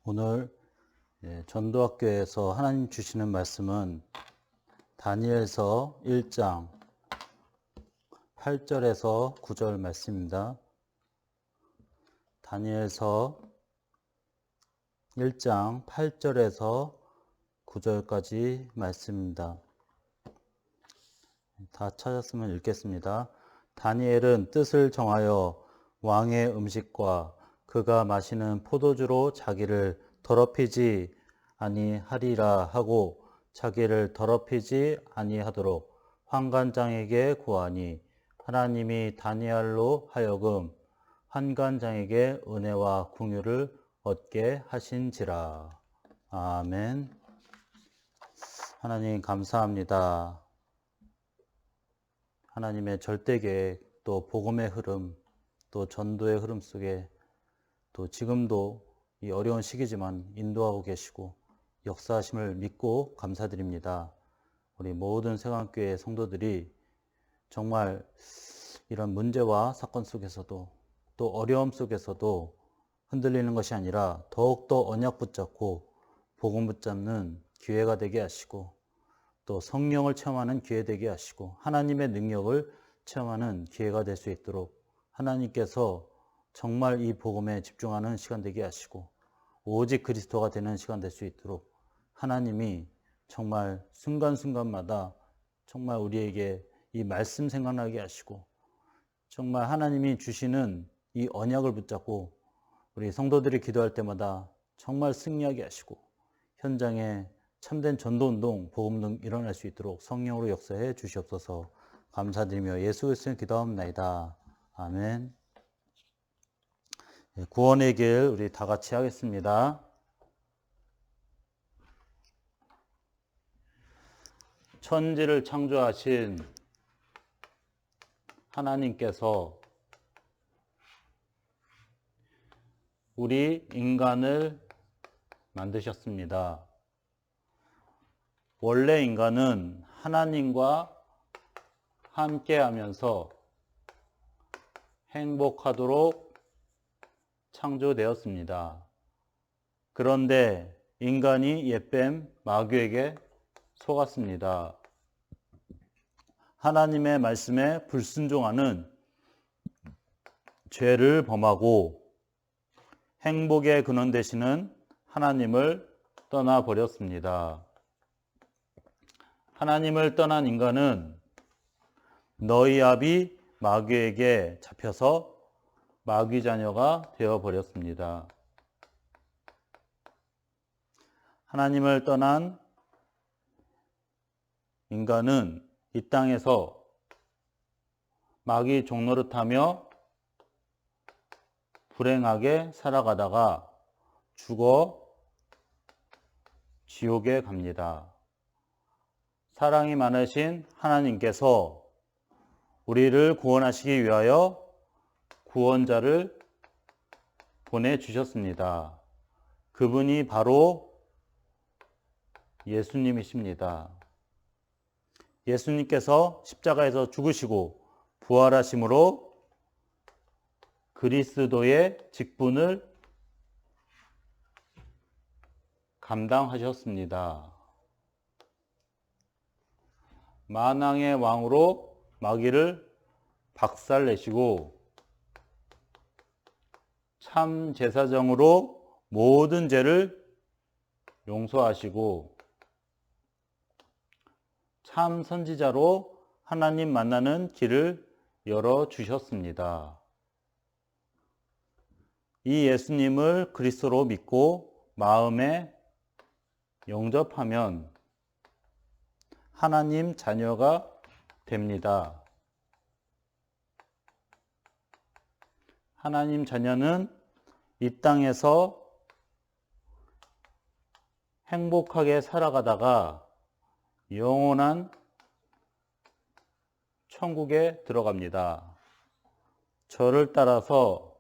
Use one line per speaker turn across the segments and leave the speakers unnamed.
오늘 전도학교에서 하나님 주시는 말씀은 다니엘서 1장 8절에서 9절 말씀입니다. 다니엘서 1장 8절에서 9절까지 말씀입니다. 다 찾았으면 읽겠습니다. 다니엘은 뜻을 정하여 왕의 음식과 그가 마시는 포도주로 자기를 더럽히지 아니하리라 하고 자기를 더럽히지 아니하도록 환관장에게 구하니 하나님이 다니엘로 하여금 환관장에게 은혜와 긍휼을 얻게 하신지라. 아멘. 하나님 감사합니다. 하나님의 절대계획, 또 복음의 흐름, 또 전도의 흐름 속에 또 지금도 이 어려운 시기지만 인도하고 계시고 역사하심을 믿고 감사드립니다. 우리 모든 세강교회 성도들이 정말 이런 문제와 사건 속에서도 또 어려움 속에서도 흔들리는 것이 아니라 더욱더 언약 붙잡고 복음 붙잡는 기회가 되게 하시고 또 성령을 체험하는 기회 되게 하시고 하나님의 능력을 체험하는 기회가 될 수 있도록 하나님께서 정말 이 복음에 집중하는 시간 되게 하시고 오직 그리스도가 되는 시간 될 수 있도록 하나님이 정말 순간순간마다 정말 우리에게 이 말씀 생각나게 하시고 정말 하나님이 주시는 이 언약을 붙잡고 우리 성도들이 기도할 때마다 정말 승리하게 하시고 현장에 참된 전도운동, 복음운동 일어날 수 있도록 성령으로 역사해 주시옵소서. 감사드리며 예수 그리스도의 기도하옵나이다. 아멘. 구원의 길 우리 다 같이 하겠습니다. 천지를 창조하신 하나님께서 우리 인간을 만드셨습니다. 원래 인간은 하나님과 함께 하면서 행복하도록 창조되었습니다. 그런데 인간이 옛뱀 마귀에게 속았습니다. 하나님의 말씀에 불순종하는 죄를 범하고 행복의 근원 되시는 하나님을 떠나버렸습니다. 하나님을 떠난 인간은 너희 아비 마귀에게 잡혀서 마귀 자녀가 되어버렸습니다. 하나님을 떠난 인간은 이 땅에서 마귀 종노릇하며 불행하게 살아가다가 죽어 지옥에 갑니다. 사랑이 많으신 하나님께서 우리를 구원하시기 위하여 구원자를 보내주셨습니다. 그분이 바로 예수님이십니다. 예수님께서 십자가에서 죽으시고 부활하심으로 그리스도의 직분을 감당하셨습니다. 만왕의 왕으로 마귀를 박살내시고 참 제사장으로 모든 죄를 용서하시고 참 선지자로 하나님 만나는 길을 열어주셨습니다. 이 예수님을 그리스도로 믿고 마음에 영접하면 하나님 자녀가 됩니다. 하나님 자녀는 이 땅에서 행복하게 살아가다가 영원한 천국에 들어갑니다. 저를 따라서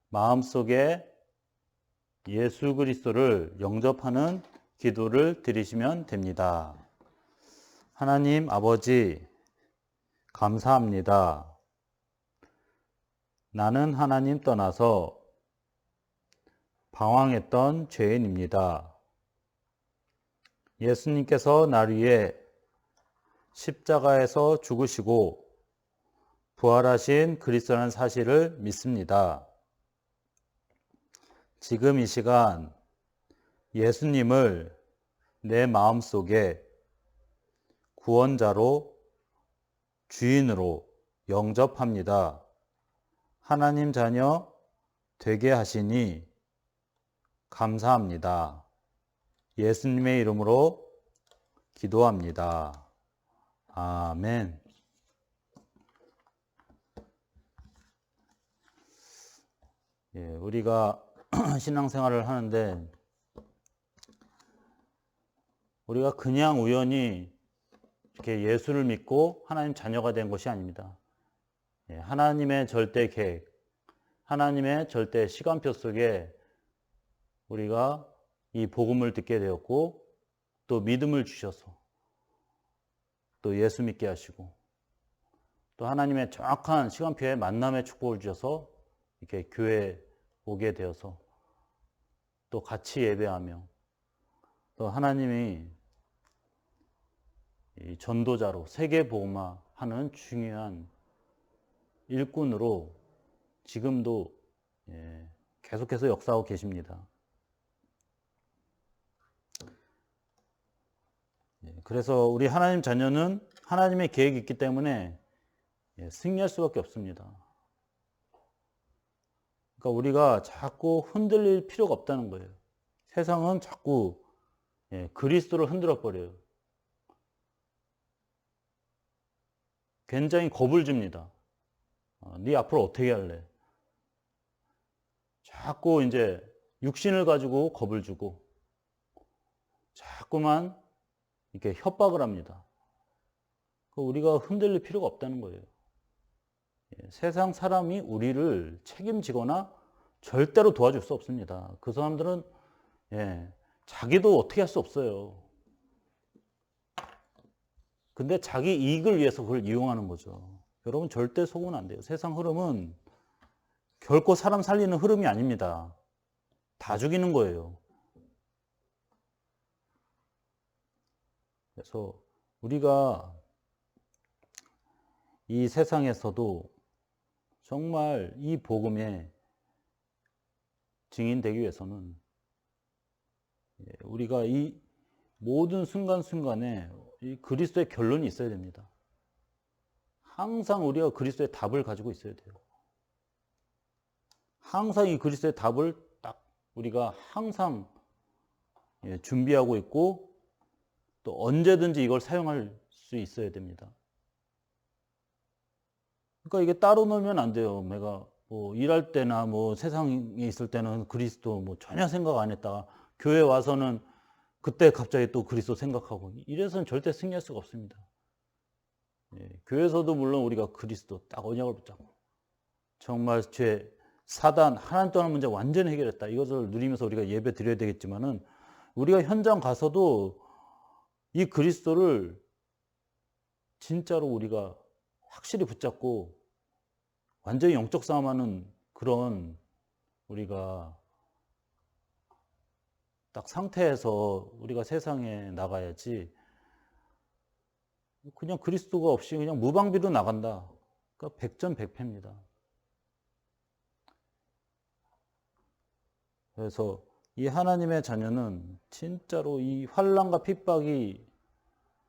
마음속에 예수 그리스도를 영접하는 기도를 드리시면 됩니다. 하나님 아버지 감사합니다. 나는 하나님 떠나서 방황했던 죄인입니다. 예수님께서 날 위해 십자가에서 죽으시고 부활하신 그리스도라는 사실을 믿습니다. 지금 이 시간 예수님을 내 마음속에 구원자로 주인으로 영접합니다. 하나님 자녀 되게 하시니 감사합니다. 예수님의 이름으로 기도합니다. 아멘. 우리가 신앙생활을 하는데 우리가 그냥 우연히 이렇게 예수를 믿고 하나님 자녀가 된 것이 아닙니다. 하나님의 절대 계획, 하나님의 절대 시간표 속에 우리가 이 복음을 듣게 되었고 또 믿음을 주셔서 또 예수 믿게 하시고 또 하나님의 정확한 시간표에 만남의 축복을 주셔서 이렇게 교회에 오게 되어서 또 같이 예배하며 또 하나님이 이 전도자로 세계 복음화하는 중요한 일꾼으로 지금도 계속해서 역사하고 계십니다. 그래서 우리 하나님 자녀는 하나님의 계획이 있기 때문에 승리할 수밖에 없습니다. 그러니까 우리가 자꾸 흔들릴 필요가 없다는 거예요. 세상은 자꾸 그리스도를 흔들어 버려요. 굉장히 겁을 줍니다. 네 앞으로 어떻게 할래? 자꾸 이제 육신을 가지고 겁을 주고 자꾸만 이렇게 협박을 합니다. 우리가 흔들릴 필요가 없다는 거예요. 세상 사람이 우리를 책임지거나 절대로 도와줄 수 없습니다. 그 사람들은 자기도 어떻게 할 수 없어요. 근데 자기 이익을 위해서 그걸 이용하는 거죠. 여러분 절대 속으면 안 돼요. 세상 흐름은 결코 사람 살리는 흐름이 아닙니다. 다 죽이는 거예요. 그래서 우리가 이 세상에서도 정말 이 복음의 증인되기 위해서는 우리가 이 모든 순간순간에 이 그리스도의 결론이 있어야 됩니다. 항상 우리가 그리스도의 답을 가지고 있어야 돼요. 항상 이 그리스도의 답을 딱 우리가 항상 준비하고 있고 또 언제든지 이걸 사용할 수 있어야 됩니다. 그러니까 이게 따로 놀면 안 돼요. 내가 뭐 일할 때나 뭐 세상에 있을 때는 그리스도 뭐 전혀 생각 안 했다가 교회 와서는 그때 갑자기 또 그리스도 생각하고 이래서는 절대 승리할 수가 없습니다. 교회에서도 물론 우리가 그리스도 딱 언약을 붙잡고 정말 죄, 사단, 하나님 떠난 문제 완전히 해결했다. 이것을 누리면서 우리가 예배 드려야 되겠지만은 우리가 현장 가서도 이 그리스도를 진짜로 우리가 확실히 붙잡고 완전히 영적 싸움하는 그런 우리가 딱 상태에서 우리가 세상에 나가야지 그냥 그리스도가 없이 그냥 무방비로 나간다. 그러니까 백전백패입니다. 그래서 이 하나님의 자녀는 진짜로 이 환난과 핍박이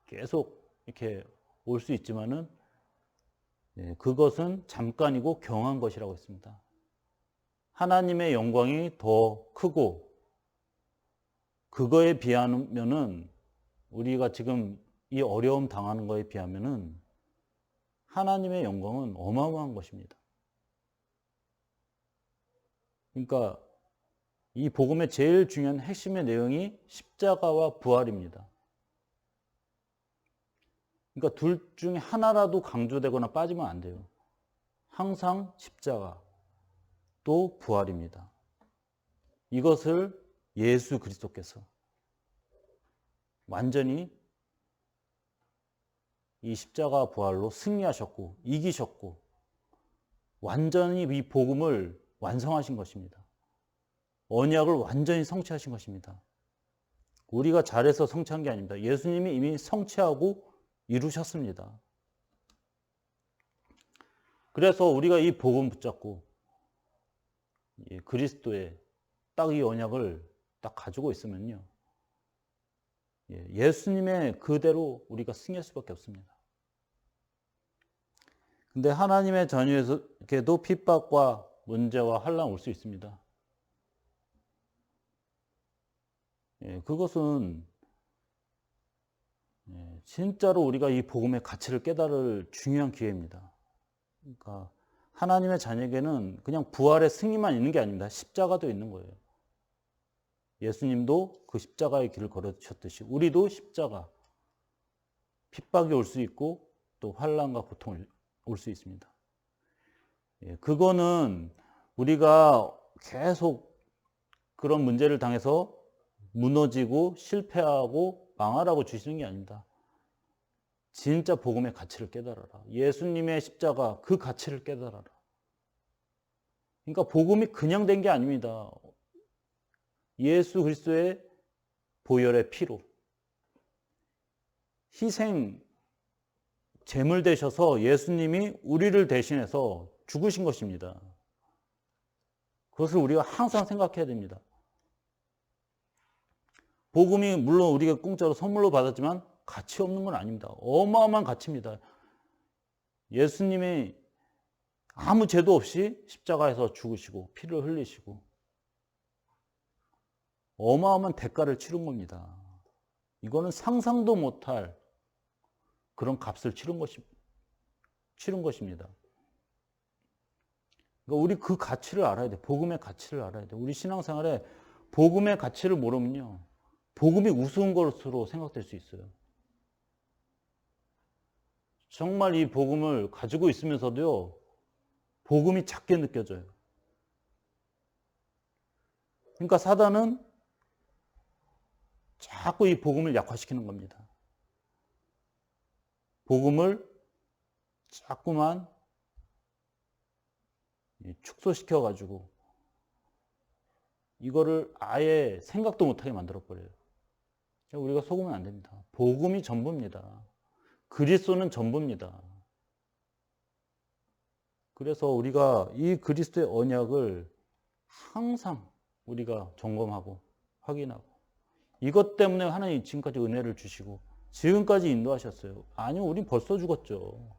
계속 이렇게 올 수 있지만은 그것은 잠깐이고 경한 것이라고 했습니다. 하나님의 영광이 더 크고 그거에 비하면은 우리가 지금 이 어려움 당하는 거에 비하면은 하나님의 영광은 어마어마한 것입니다. 그러니까 이 복음의 제일 중요한 핵심의 내용이 십자가와 부활입니다. 그러니까 둘 중에 하나라도 강조되거나 빠지면 안 돼요. 항상 십자가 또 부활입니다. 이것을 예수 그리스도께서 완전히 이 십자가 부활로 승리하셨고 이기셨고 완전히 이 복음을 완성하신 것입니다. 언약을 완전히 성취하신 것입니다. 우리가 잘해서 성취한 게 아닙니다. 예수님이 이미 성취하고 이루셨습니다. 그래서 우리가 이 복음 붙잡고 그리스도의 딱 이 언약을 딱 가지고 있으면요, 예수님의 그대로 우리가 승리할 수밖에 없습니다. 근데 하나님의 자녀에게도 핍박과 문제와 환난 올 수 있습니다. 그것은 진짜로 우리가 이 복음의 가치를 깨달을 중요한 기회입니다. 그러니까 하나님의 자녀에게는 그냥 부활의 승리만 있는 게 아닙니다. 십자가도 있는 거예요. 예수님도 그 십자가의 길을 걸으셨듯이 우리도 십자가, 핍박이 올 수 있고 또 환난과 고통이 올 수 있습니다. 그거는 우리가 계속 그런 문제를 당해서 무너지고 실패하고 망하라고 주시는 게 아닙니다. 진짜 복음의 가치를 깨달아라. 예수님의 십자가 그 가치를 깨달아라. 그러니까 복음이 그냥 된 게 아닙니다. 예수 그리스도의 보혈의 피로 희생 제물 되셔서 예수님이 우리를 대신해서 죽으신 것입니다. 그것을 우리가 항상 생각해야 됩니다. 복음이 물론 우리가 공짜로 선물로 받았지만 가치 없는 건 아닙니다. 어마어마한 가치입니다. 예수님이 아무 죄도 없이 십자가에서 죽으시고 피를 흘리시고 어마어마한 대가를 치른 겁니다. 이거는 상상도 못할 그런 값을 치른 것입니다. 그러니까 우리 그 가치를 알아야 돼. 복음의 가치를 알아야 돼. 우리 신앙생활에 복음의 가치를 모르면요, 복음이 우스운 것으로 생각될 수 있어요. 정말 이 복음을 가지고 있으면서도요, 복음이 작게 느껴져요. 그러니까 사단은 자꾸 이 복음을 약화시키는 겁니다. 복음을 자꾸만 축소시켜가지고 이거를 아예 생각도 못하게 만들어버려요. 우리가 속으면 안 됩니다. 복음이 전부입니다. 그리스도는 전부입니다. 그래서 우리가 이 그리스도의 언약을 항상 우리가 점검하고 확인하고, 이것 때문에 하나님이 지금까지 은혜를 주시고 지금까지 인도하셨어요. 아니면 우린 벌써 죽었죠.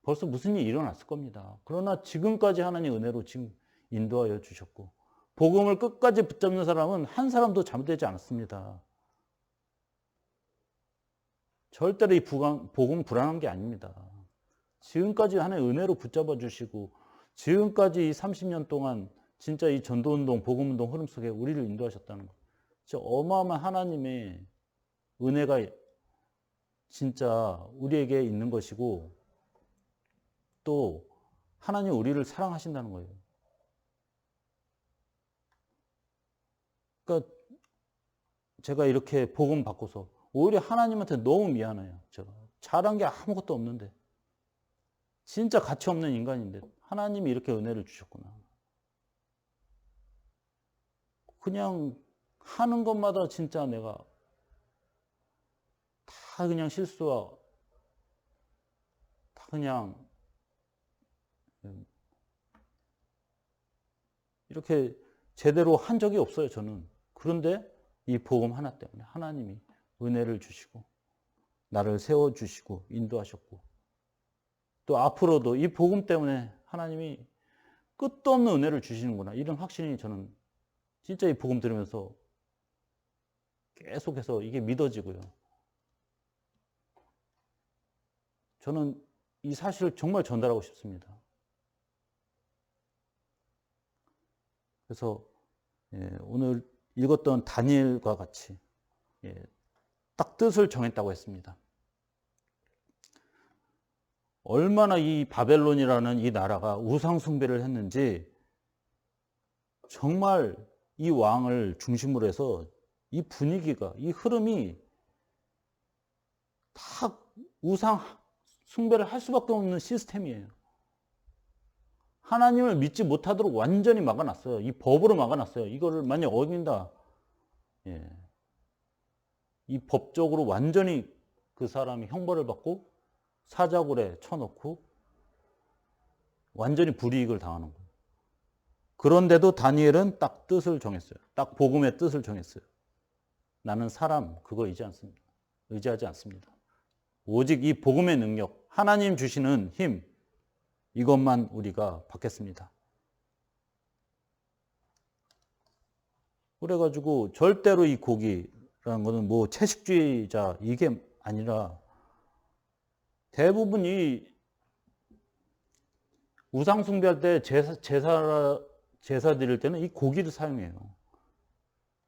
벌써 무슨 일이 일어났을 겁니다. 그러나 지금까지 하나님 은혜로 지금 인도하여 주셨고, 복음을 끝까지 붙잡는 사람은 한 사람도 잘못되지 않았습니다. 절대로 이 복음은 불안한 게 아닙니다. 지금까지 하나님 은혜로 붙잡아 주시고, 지금까지 이 30년 동안 진짜 이 전도운동, 복음운동 흐름 속에 우리를 인도하셨다는 거, 진짜 어마어마한 하나님의 은혜가 진짜 우리에게 있는 것이고, 또 하나님 우리를 사랑하신다는 거예요. 그러니까 제가 이렇게 복음 받고서 오히려 하나님한테 너무 미안해요. 제가 잘한 게 아무것도 없는데, 진짜 가치 없는 인간인데 하나님이 이렇게 은혜를 주셨구나. 그냥 하는 것마다 진짜 내가 다 그냥 실수와 다 그냥 이렇게 제대로 한 적이 없어요, 저는. 그런데 이 복음 하나 때문에 하나님이 은혜를 주시고 나를 세워주시고 인도하셨고, 또 앞으로도 이 복음 때문에 하나님이 끝도 없는 은혜를 주시는구나, 이런 확신이 저는 진짜 이 복음 들으면서 계속해서 이게 믿어지고요. 저는 이 사실을 정말 전달하고 싶습니다. 그래서 오늘 읽었던 다니엘과 같이 딱 뜻을 정했다고 했습니다. 얼마나 이 바벨론이라는 이 나라가 우상 숭배를 했는지, 정말 이 왕을 중심으로 해서 이 분위기가, 이 흐름이 다 우상 숭배를 할 수밖에 없는 시스템이에요. 하나님을 믿지 못하도록 완전히 막아놨어요. 이 법으로 막아놨어요. 이거를 만약 어긴다. 예. 이 법적으로 완전히 그 사람이 형벌을 받고 사자굴에 쳐놓고 완전히 불이익을 당하는 거예요. 그런데도 다니엘은 딱 뜻을 정했어요. 딱 복음의 뜻을 정했어요. 나는 사람 그거 의지하지 않습니다. 오직 이 복음의 능력, 하나님 주시는 힘, 이것만 우리가 받겠습니다. 그래가지고 절대로 이 고기라는 것은 뭐 채식주의자 이게 아니라 대부분 이 우상 숭배할 때 제사 드릴 때는 이 고기를 사용해요.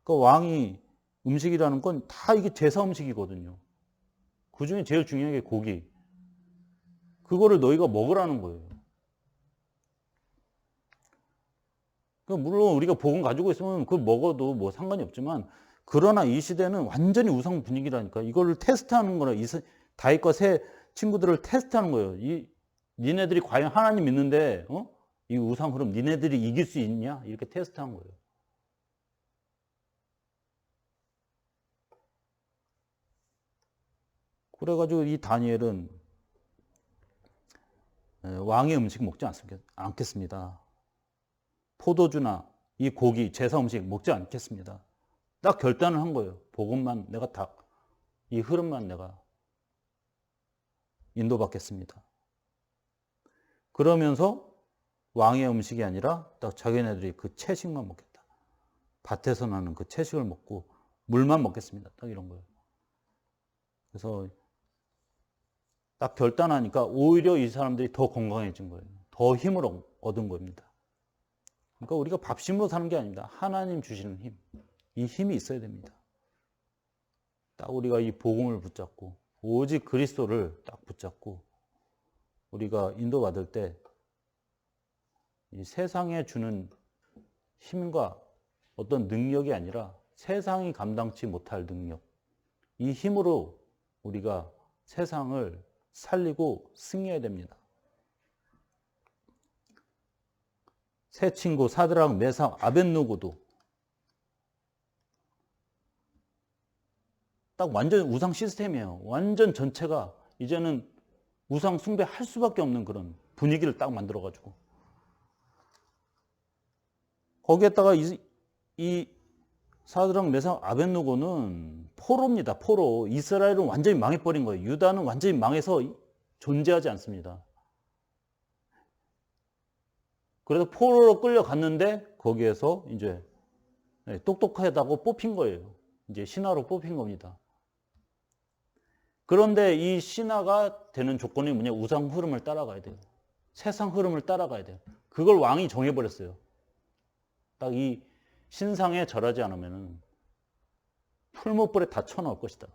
그 왕이 음식이라는 건 다 이게 제사 음식이거든요. 그 중에 제일 중요한 게 고기. 그거를 너희가 먹으라는 거예요. 물론 우리가 복음 가지고 있으면 그걸 먹어도 뭐 상관이 없지만, 그러나 이 시대는 완전히 우상 분위기라니까. 이거를 테스트하는 거라. 다윗과 새 친구들을 테스트하는 거예요. 니네들이 과연 하나님 믿는데 이 우상 흐름 니네들이 이길 수 있냐? 이렇게 테스트한 거예요. 그래가지고 이 다니엘은 왕의 음식 먹지 않겠습니다. 포도주나 이 고기, 제사 음식 먹지 않겠습니다. 딱 결단을 한 거예요. 복음만 내가 이 흐름만 내가 인도받겠습니다. 그러면서 왕의 음식이 아니라 딱 자기네들이 그 채식만 먹겠다. 밭에서 나는 그 채식을 먹고 물만 먹겠습니다. 딱 이런 거예요. 그래서 딱 결단하니까 오히려 이 사람들이 더 건강해진 거예요. 더 힘을 얻은 겁니다. 그러니까 우리가 밥심으로 사는 게 아닙니다. 하나님 주시는 힘. 이 힘이 있어야 됩니다. 딱 우리가 이 복음을 붙잡고 오직 그리스도를 딱 붙잡고 우리가 인도받을 때 이 세상에 주는 힘과 어떤 능력이 아니라 세상이 감당치 못할 능력, 이 힘으로 우리가 세상을 살리고 승리해야 됩니다. 새 친구 사드락, 메삭, 아벳느고도 딱 완전 우상 시스템이에요. 완전 전체가 이제는 우상 숭배할 수밖에 없는 그런 분위기를 딱 만들어가지고 거기에다가 이 사드락, 메삭, 아벳느고는 포로입니다. 포로. 이스라엘은 완전히 망해버린 거예요. 유다는 완전히 망해서 존재하지 않습니다. 그래서 포로로 끌려갔는데 거기에서 이제 똑똑하다고 뽑힌 거예요. 이제 신하로 뽑힌 겁니다. 그런데 이 신하가 되는 조건이 뭐냐? 우상 흐름을 따라가야 돼요. 세상 흐름을 따라가야 돼요. 그걸 왕이 정해버렸어요. 딱 이 신상에 절하지 않으면 풀무불에 다 쳐넣을 것이다.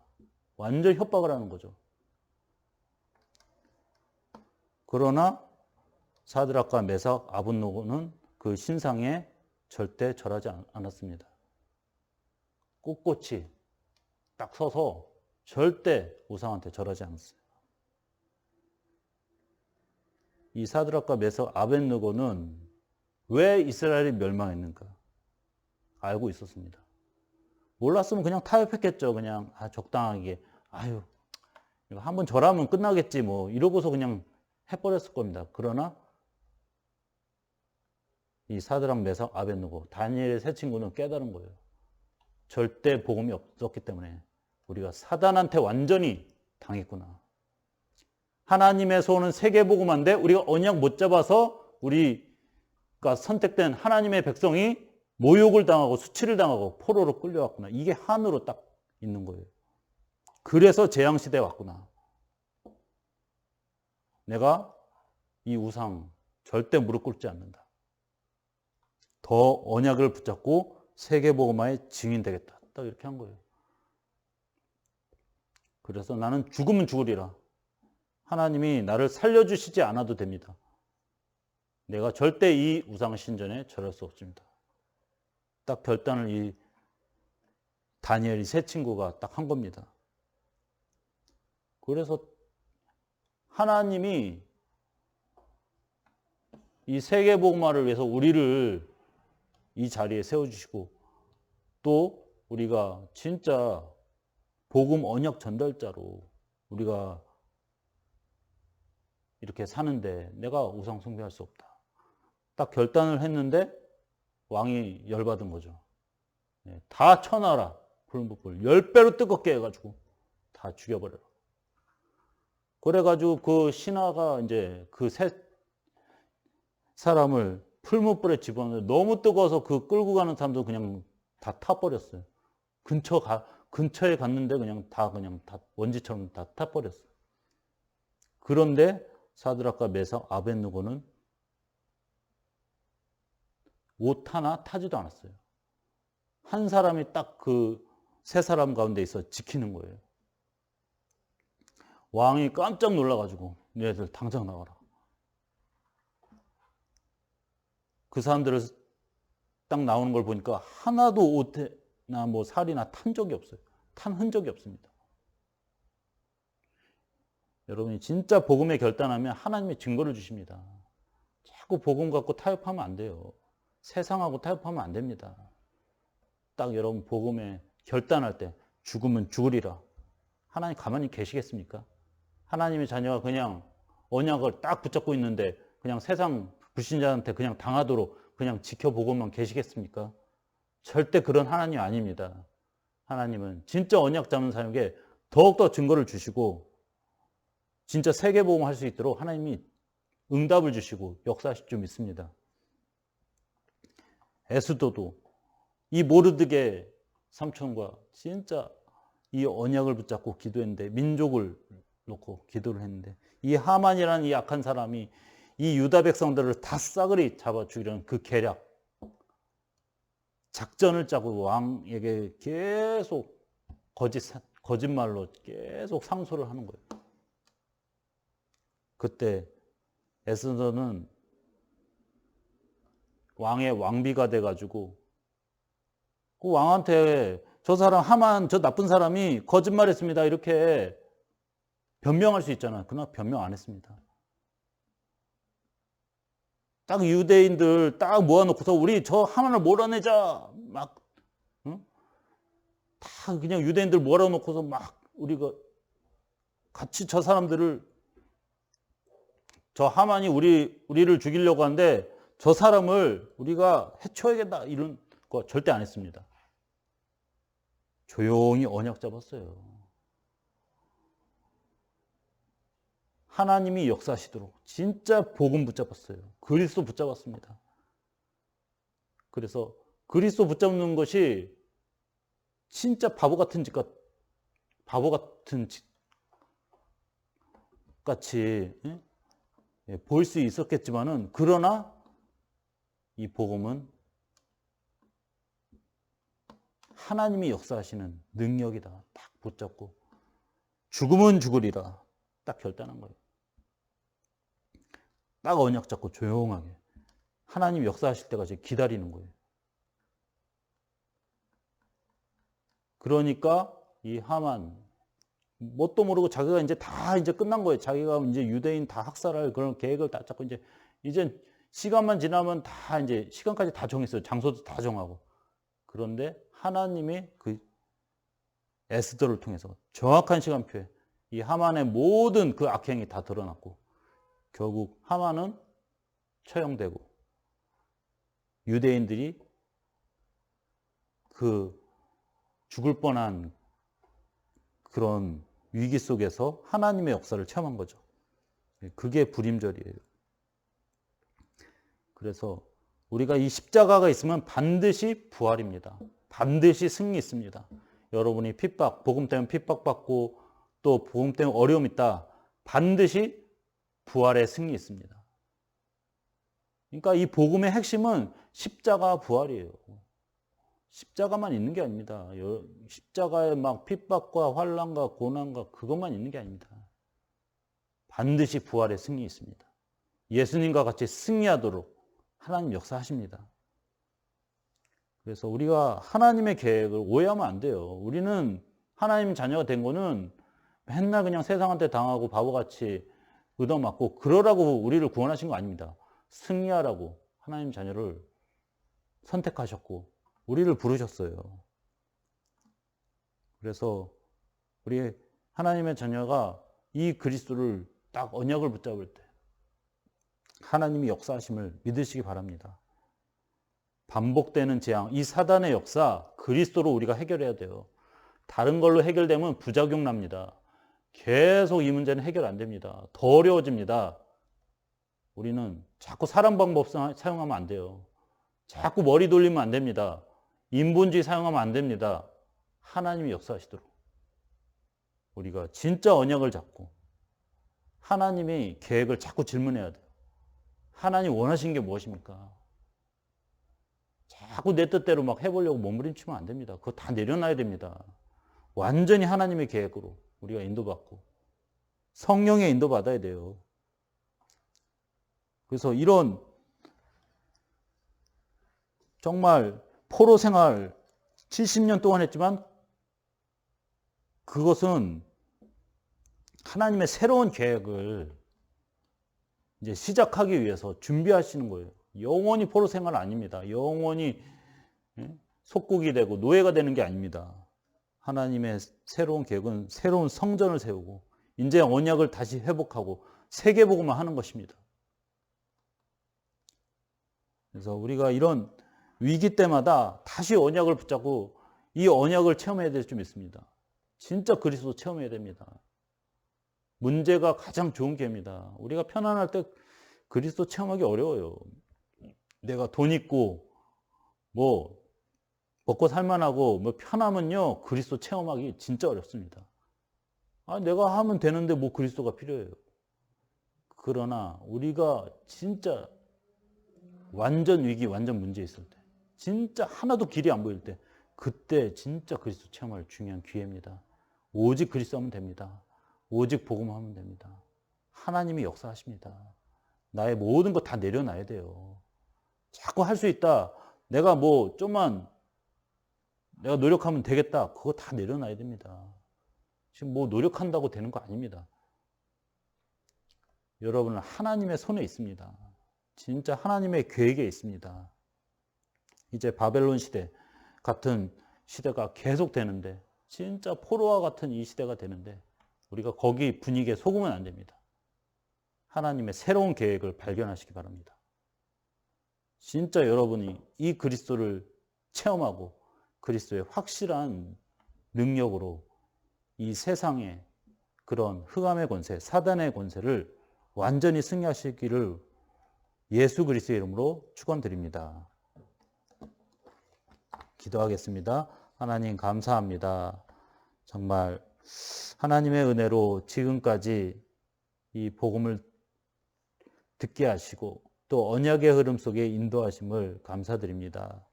완전 협박을 하는 거죠. 그러나 사드락과 메삭, 아벳느고는 그 신상에 절대 절하지 않았습니다. 꼿꼿이 딱 서서 절대 우상한테 절하지 않았어요. 이 사드락과 메삭, 아벳느고는 왜 이스라엘이 멸망했는가 알고 있었습니다. 몰랐으면 그냥 타협했겠죠. 그냥 적당하게 이거 한번 절하면 끝나겠지 뭐 이러고서 그냥 해버렸을 겁니다. 그러나 이 사드락, 메삭, 아벳느고 다니엘의 세 친구는 깨달은 거예요. 절대 복음이 없었기 때문에 우리가 사단한테 완전히 당했구나. 하나님에서 오는 세계복음한데 우리가 언약 못 잡아서 우리가 선택된 하나님의 백성이 모욕을 당하고 수치를 당하고 포로로 끌려왔구나. 이게 한으로 딱 있는 거예요. 그래서 재앙시대에 왔구나. 내가 이 우상 절대 무릎 꿇지 않는다. 더 언약을 붙잡고 세계복음화의 증인 되겠다. 딱 이렇게 한 거예요. 그래서 나는 죽으면 죽으리라. 하나님이 나를 살려주시지 않아도 됩니다. 내가 절대 이 우상 신전에 절할 수 없습니다. 딱 결단을 이 다니엘이 세 친구가 딱 한 겁니다. 그래서 하나님이 이 세계복음화를 위해서 우리를 이 자리에 세워주시고 또 우리가 진짜 복음 언약 전달자로 우리가 이렇게 사는데 내가 우상 숭배할 수 없다. 딱 결단을 했는데 왕이 열받은 거죠. 다 쳐놔라. 불문불 10배로 뜨겁게 해가지고 다 죽여버려라. 그래가지고 그 신하가 이제 그 세 사람을 풀무불에 집어넣는데 너무 뜨거워서 그 끌고 가는 사람도 그냥 다 타버렸어요. 근처에 갔는데 그냥 다 먼지처럼 다 타버렸어요. 그런데 사드락과 메삭, 아벳느고는 옷 하나 타지도 않았어요. 한 사람이 딱 그 세 사람 가운데 있어 지키는 거예요. 왕이 깜짝 놀라가지고 너희들 당장 나와라. 그 사람들을 딱 나오는 걸 보니까 하나도 옷이나 뭐 살이나 탄 적이 없어요. 탄 흔적이 없습니다. 여러분이 진짜 복음에 결단하면 하나님의 증거를 주십니다. 자꾸 복음 갖고 타협하면 안 돼요. 세상하고 타협하면 안 됩니다. 딱 여러분 복음에 결단할 때 죽으면 죽으리라. 하나님 가만히 계시겠습니까? 하나님의 자녀가 그냥 언약을 딱 붙잡고 있는데 그냥 세상 불신자한테 그냥 당하도록 그냥 지켜보고만 계시겠습니까? 절대 그런 하나님 아닙니다. 하나님은 진짜 언약 잡는 사람에게 더욱더 증거를 주시고 진짜 세계복음 할 수 있도록 하나님이 응답을 주시고 역사하실 줄 믿습니다. 에스더도 이 모르드게 삼촌과 진짜 이 언약을 붙잡고 기도했는데 민족을 놓고 기도를 했는데 이 하만이라는 이 악한 사람이 이 유다 백성들을 다 싸그리 잡아 죽이려는 그 계략 작전을 짜고 왕에게 계속 거짓말로 계속 상소를 하는 거예요. 그때 에스더는 왕의 왕비가 돼가지고 그 왕한테 저 사람 하만 저 나쁜 사람이 거짓말했습니다 이렇게 변명할 수 있잖아요. 그러나 변명 안 했습니다. 딱 유대인들 딱 모아놓고서 우리 저 하만을 몰아내자 막 응? 다 그냥 유대인들 몰아놓고서 막 우리가 같이 저 사람들을 저 하만이 우리를 죽이려고 하는데 저 사람을 우리가 해쳐야겠다 이런 거 절대 안 했습니다. 조용히 언약 잡았어요. 하나님이 역사하시도록 진짜 복음 붙잡았어요. 그리스도 붙잡았습니다. 그래서 그리스도 붙잡는 것이 진짜 바보 같은 짓 같이 보일 수 있었겠지만은 그러나 이 복음은 하나님이 역사하시는 능력이다. 딱 붙잡고 죽으면 죽으리라 딱 결단한 거예요. 딱 언약 잡고 조용하게 하나님 역사하실 때까지 기다리는 거예요. 그러니까 이 하만 뭣도 모르고 자기가 이제 다 이제 끝난 거예요. 자기가 이제 유대인 다 학살할 그런 계획을 다 잡고 이제 시간만 지나면 다 이제 시간까지 다 정했어요. 장소도 다 정하고. 그런데 하나님이 그 에스더를 통해서 정확한 시간표에 이 하만의 모든 그 악행이 다 드러났고 결국 하만은 처형되고 유대인들이 그 죽을 뻔한 그런 위기 속에서 하나님의 역사를 체험한 거죠. 그게 불임절이에요. 그래서 우리가 이 십자가가 있으면 반드시 부활입니다. 반드시 승리 있습니다. 여러분이 복음 때문에 핍박받고 또 복음 때문에 어려움 있다. 반드시 부활의 승리 있습니다. 그러니까 이 복음의 핵심은 십자가 부활이에요. 십자가만 있는 게 아닙니다. 십자가에 막 핍박과 환난과 고난과 그것만 있는 게 아닙니다. 반드시 부활의 승리 있습니다. 예수님과 같이 승리하도록 하나님 역사하십니다. 그래서 우리가 하나님의 계획을 오해하면 안 돼요. 우리는 하나님 자녀가 된 거는 맨날 그냥 세상한테 당하고 바보같이 얻어맞고 그러라고 우리를 구원하신 거 아닙니다. 승리하라고 하나님 자녀를 선택하셨고 우리를 부르셨어요. 그래서 우리 하나님의 자녀가 이 그리스도를 딱 언약을 붙잡을 때 하나님이 역사하심을 믿으시기 바랍니다. 반복되는 재앙, 이 사단의 역사 그리스도로 우리가 해결해야 돼요. 다른 걸로 해결되면 부작용 납니다. 계속 이 문제는 해결 안 됩니다. 더 어려워집니다. 우리는 자꾸 사람 방법 사용하면 안 돼요. 자꾸 머리 돌리면 안 됩니다. 인본주의 사용하면 안 됩니다. 하나님이 역사하시도록 우리가 진짜 언약을 잡고 하나님의 계획을 자꾸 질문해야 돼요. 하나님 원하시는 게 무엇입니까? 자꾸 내 뜻대로 막 해보려고 몸부림치면 안 됩니다. 그거 다 내려놔야 됩니다. 완전히 하나님의 계획으로 우리가 인도받고 성령의 인도받아야 돼요. 그래서 이런 정말 포로 생활 70년 동안 했지만 그것은 하나님의 새로운 계획을 이제 시작하기 위해서 준비하시는 거예요. 영원히 포로 생활 아닙니다. 영원히 속국이 되고 노예가 되는 게 아닙니다. 하나님의 새로운 계획은 새로운 성전을 세우고 이제 언약을 다시 회복하고 세계복음을 하는 것입니다. 그래서 우리가 이런 위기 때마다 다시 언약을 붙잡고 이 언약을 체험해야 될 점 있습니다. 진짜 그리스도 체험해야 됩니다. 문제가 가장 좋은 기회입니다. 우리가 편안할 때 그리스도 체험하기 어려워요. 내가 돈 있고 뭐 먹고 살만하고 뭐 편하면요 그리스도 체험하기 진짜 어렵습니다. 내가 하면 되는데 뭐 그리스도가 필요해요. 그러나 우리가 진짜 완전 위기, 완전 문제 있을 때, 진짜 하나도 길이 안 보일 때, 그때 진짜 그리스도 체험할 중요한 기회입니다. 오직 그리스도 하면 됩니다. 오직 복음하면 됩니다. 하나님이 역사하십니다. 나의 모든 것 다 내려놔야 돼요. 자꾸 할 수 있다. 내가 뭐 좀만 내가 노력하면 되겠다. 그거 다 내려놔야 됩니다. 지금 뭐 노력한다고 되는 거 아닙니다. 여러분은 하나님의 손에 있습니다. 진짜 하나님의 계획에 있습니다. 이제 바벨론 시대 같은 시대가 계속 되는데 진짜 포로와 같은 이 시대가 되는데 우리가 거기 분위기에 속으면 안 됩니다. 하나님의 새로운 계획을 발견하시기 바랍니다. 진짜 여러분이 이 그리스도를 체험하고 그리스도의 확실한 능력으로 이 세상의 그런 흑암의 권세, 사단의 권세를 완전히 승리하시기를 예수 그리스도의 이름으로 축원드립니다. 기도하겠습니다. 하나님 감사합니다. 정말 하나님의 은혜로 지금까지 이 복음을 듣게 하시고 또 언약의 흐름 속에 인도하심을 감사드립니다.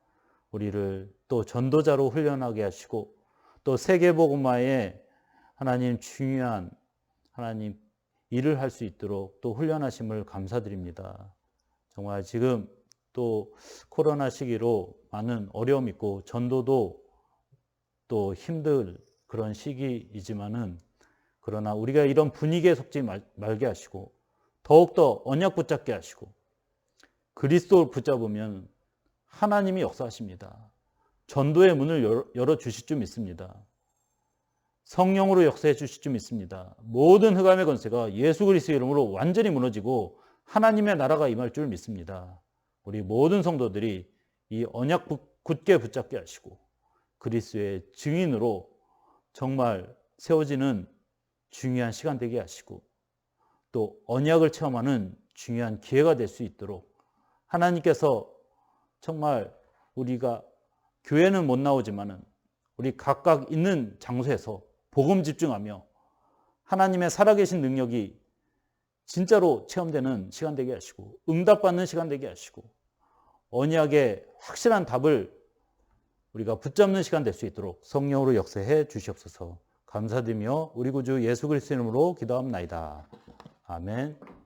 우리를 또 전도자로 훈련하게 하시고 또 세계복음화에 하나님 중요한 하나님 일을 할 수 있도록 또 훈련하심을 감사드립니다. 정말 지금 또 코로나 시기로 많은 어려움이 있고 전도도 또 힘들 그런 시기이지만은 그러나 우리가 이런 분위기에 속지 말게 하시고 더욱더 언약 붙잡게 하시고 그리스도를 붙잡으면 하나님이 역사하십니다. 전도의 문을 열어주실 줄 믿습니다. 성령으로 역사해 주실 줄 믿습니다. 모든 흑암의 권세가 예수 그리스도의 이름으로 완전히 무너지고 하나님의 나라가 임할 줄 믿습니다. 우리 모든 성도들이 이 언약 굳게 붙잡게 하시고 그리스도의 증인으로 정말 세워지는 중요한 시간 되게 하시고 또 언약을 체험하는 중요한 기회가 될 수 있도록 하나님께서 정말 우리가 교회는 못 나오지만은 우리 각각 있는 장소에서 복음 집중하며 하나님의 살아계신 능력이 진짜로 체험되는 시간 되게 하시고 응답받는 시간 되게 하시고 언약의 확실한 답을 우리가 붙잡는 시간 될 수 있도록 성령으로 역사해 주시옵소서. 감사드리며 우리 구주 예수 그리스도 이름으로 기도합나이다. 아멘.